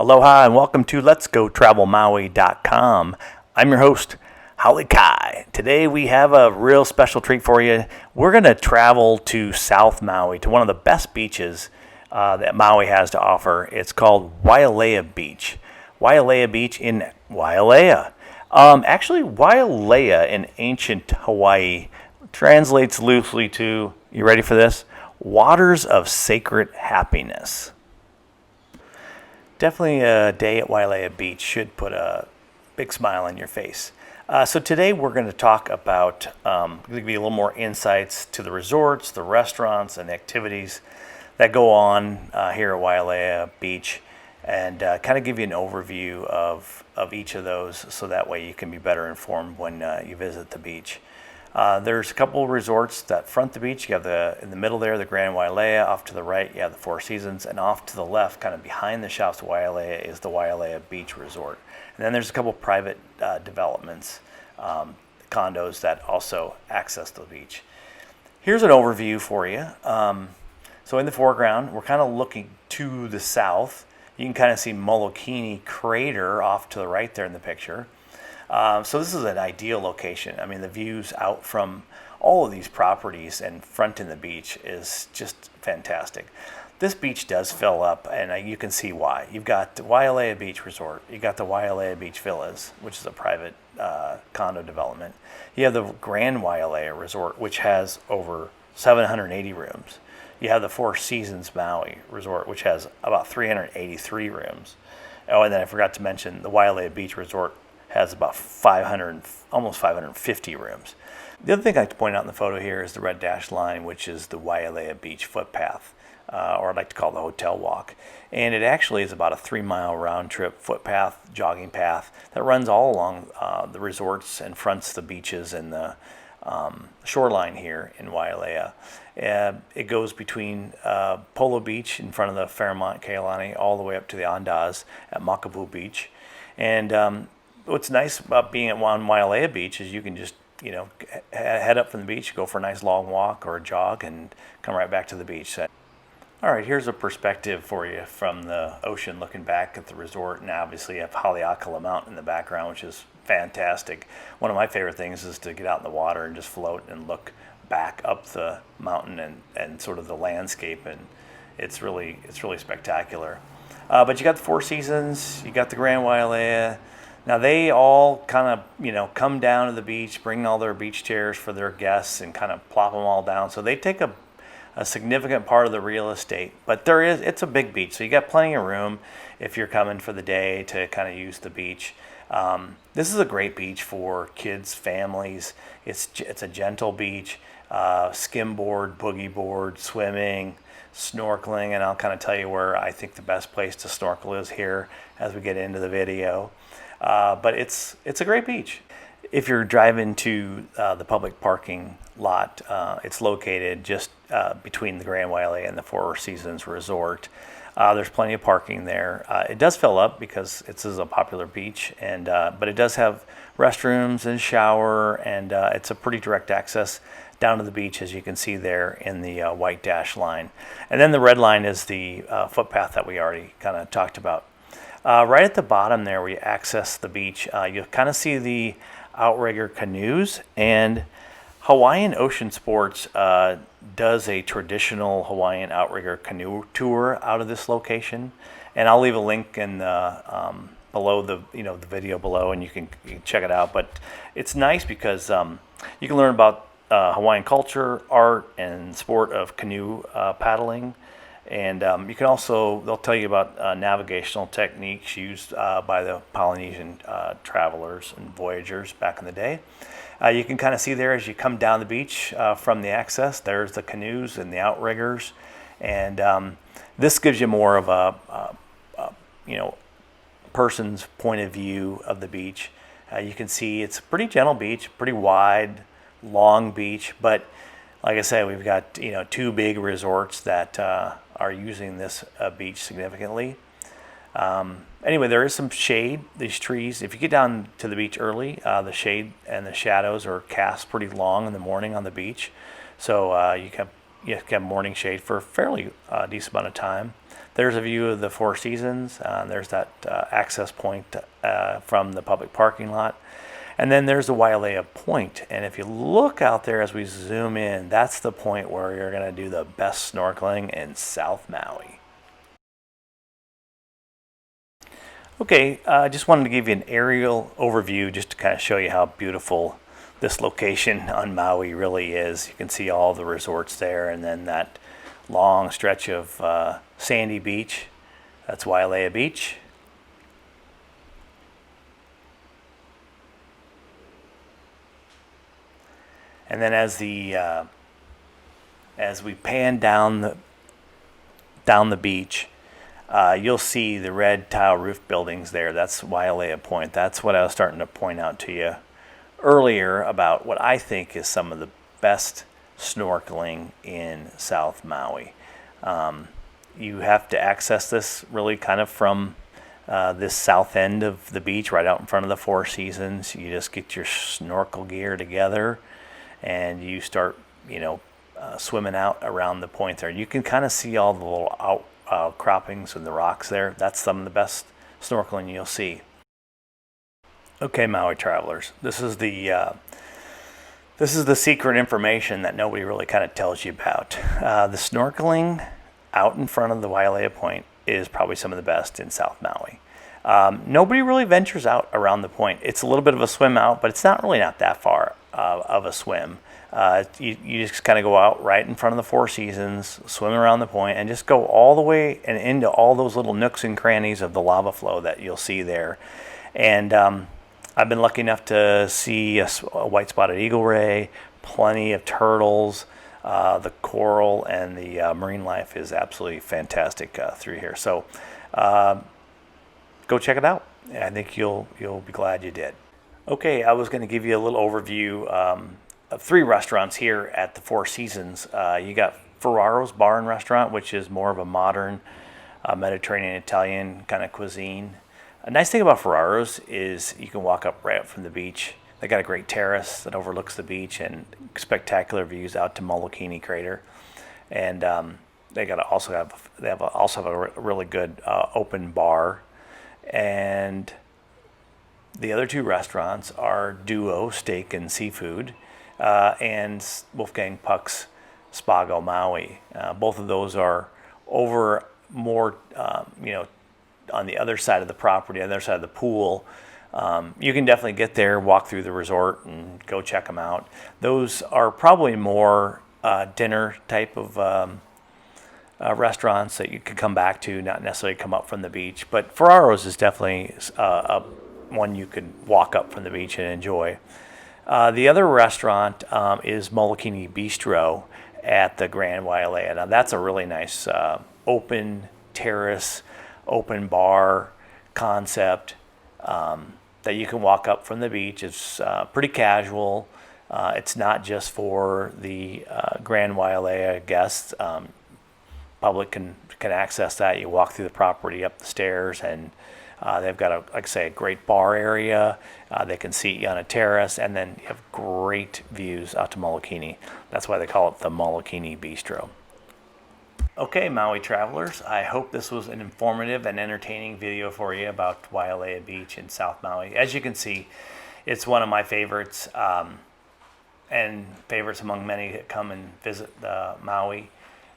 Aloha and welcome to letsgotravelmaui.com. I'm your host, Holly Kai. Today we have a real special treat for you. We're going to travel to South Maui, to one of the best beaches that Maui has to offer. It's called Wailea Beach. Wailea Beach in Wailea. Actually, Wailea in ancient Hawaii translates loosely to, you ready for this? Waters of sacred happiness. Definitely a day at Wailea Beach should put a big smile on your face. So today we're going to talk about, give you a little more insights to the resorts, the restaurants, and activities that go on here at Wailea Beach, and kind of give you an overview of each of those, so that way you can be better informed when you visit the beach. There's a couple of resorts that front the beach. You have in the middle there, the Grand Wailea. Off to the right, you have the Four Seasons. And off to the left, kind of behind the shops of Wailea, is the Wailea Beach Resort. And then there's a couple private developments, condos that also access the beach. Here's an overview for you. So in the foreground, we're kind of looking to the south. You can kind of see Molokini Crater off to the right there in the picture. So this is an ideal location. I mean, the views out from all of these properties and fronting the beach is just fantastic. This beach does fill up, and you can see why. You've got the Wailea Beach Resort. You've got the Wailea Beach Villas, which is a private condo development. You have the Grand Wailea Resort, which has over 780 rooms. You have the Four Seasons Maui Resort, which has about 383 rooms. Oh, and then I forgot to mention the Wailea Beach Resort has about 500, almost 550 rooms. The other thing I like to point out in the photo here is the red dashed line, which is the Wailea Beach footpath, or I'd like to call it the hotel walk. And it actually is about a 3-mile round trip footpath, jogging path that runs all along the resorts and fronts the beaches and the shoreline here in Wailea. It goes between Polo Beach in front of the Fairmont Kealani all the way up to the Andaz at Makapu Beach. And what's nice about being at Wailea Beach is you can just, head up from the beach, go for a nice long walk or a jog, and come right back to the beach. All right, here's a perspective for you from the ocean looking back at the resort, and obviously you have Haleakala Mountain in the background, which is fantastic. One of my favorite things is to get out in the water and just float and look back up the mountain and sort of the landscape, and it's really spectacular. But you got the Four Seasons, you got the Grand Wailea. Now they all kind of, come down to the beach, bring all their beach chairs for their guests and kind of plop them all down. So they take a significant part of the real estate, but it's a big beach. So you got plenty of room if you're coming for the day to kind of use the beach. This is a great beach for kids, families. It's a gentle beach, skimboard, boogie board, swimming, snorkeling, and I'll kind of tell you where I think the best place to snorkel is here as we get into the video. But it's a great beach. If you're driving to the public parking lot, it's located just between the Grand Wailea and the Four Seasons Resort. There's plenty of parking there. It does fill up because this is a popular beach, but it does have restrooms and shower, and it's a pretty direct access down to the beach, as you can see there in the white dash line. And then the red line is the footpath that we already kind of talked about. Right at the bottom there, where you access the beach, you'll kind of see the outrigger canoes, and Hawaiian Ocean Sports does a traditional Hawaiian outrigger canoe tour out of this location, and I'll leave a link in the below the the video below, and you can check it out. But it's nice because you can learn about Hawaiian culture, art, and sport of canoe paddling. And you can also, they'll tell you about navigational techniques used by the Polynesian travelers and voyagers back in the day. You can kind of see there as you come down the beach from the access, there's the canoes and the outriggers. And this gives you more of a person's point of view of the beach. You can see it's a pretty gentle beach, pretty wide, long beach, but like I said, we've got 2 big resorts that are using this beach significantly. Anyway, there is some shade. These trees, if you get down to the beach early, the shade and the shadows are cast pretty long in the morning on the beach. So you can have morning shade for a fairly decent amount of time. There's a view of the Four Seasons. There's that access point from the public parking lot. And then there's the Wailea Point. And if you look out there as we zoom in, that's the point where you're going to do the best snorkeling in South Maui. Okay, I just wanted to give you an aerial overview just to kind of show you how beautiful this location on Maui really is. You can see all the resorts there, and then that long stretch of sandy beach. That's Wailea Beach. And then as we pan down the beach, you'll see the red tile roof buildings there. That's Wailea Point. That's what I was starting to point out to you earlier about what I think is some of the best snorkeling in South Maui. You have to access this really kind of from this south end of the beach, right out in front of the Four Seasons. You just get your snorkel gear together and you start, swimming out around the point there. You can kind of see all the little outcroppings and the rocks there. That's some of the best snorkeling you'll see. Okay, Maui travelers, this is the secret information that nobody really kind of tells you about. The snorkeling out in front of the Wailea Point is probably some of the best in South Maui. Nobody really ventures out around the point. It's a little bit of a swim out, but it's not that far of a swim. You just kind of go out right in front of the Four Seasons, swim around the point, and just go all the way and into all those little nooks and crannies of the lava flow that you'll see there. And I've been lucky enough to see a white-spotted eagle ray, plenty of turtles. The coral and the marine life is absolutely fantastic through here. So go check it out. I think you'll be glad you did. Okay, I was going to give you a little overview of 3 restaurants here at the Four Seasons. You got Ferraro's Bar and Restaurant, which is more of a modern Mediterranean Italian kind of cuisine. A nice thing about Ferraro's is you can walk up right up from the beach. They got a great terrace that overlooks the beach and spectacular views out to Molokini Crater. And they also have a really good open bar. And the other 2 restaurants are Duo Steak and Seafood and Wolfgang Puck's Spago Maui. Both of those are over more, on the other side of the property, on the other side of the pool. You can definitely get there, walk through the resort, and go check them out. Those are probably more dinner type of restaurants that you could come back to, not necessarily come up from the beach. But Ferraro's is definitely one you could walk up from the beach and enjoy. The other restaurant is Molokini Bistro at the Grand Wailea. Now that's a really nice open terrace, open bar concept that you can walk up from the beach. It's pretty casual. It's not just for the Grand Wailea guests. Public can access that. You walk through the property, up the stairs, and they've got a great bar area. They can seat you on a terrace, and then you have great views out to Molokini. That's why they call it the Molokini Bistro. Okay, Maui travelers, I hope this was an informative and entertaining video for you about Wailea Beach in South Maui. As you can see, it's one of my favorites, and favorites among many that come and visit Maui.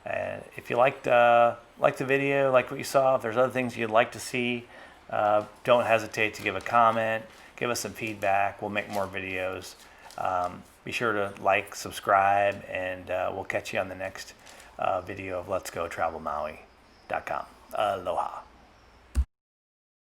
And if you liked the video, like what you saw, if there's other things you'd like to see, don't hesitate to give a comment, give us some feedback. We'll make more videos. Be sure to like, subscribe, and we'll catch you on the next video of Let's Go Travel Maui.com. Aloha.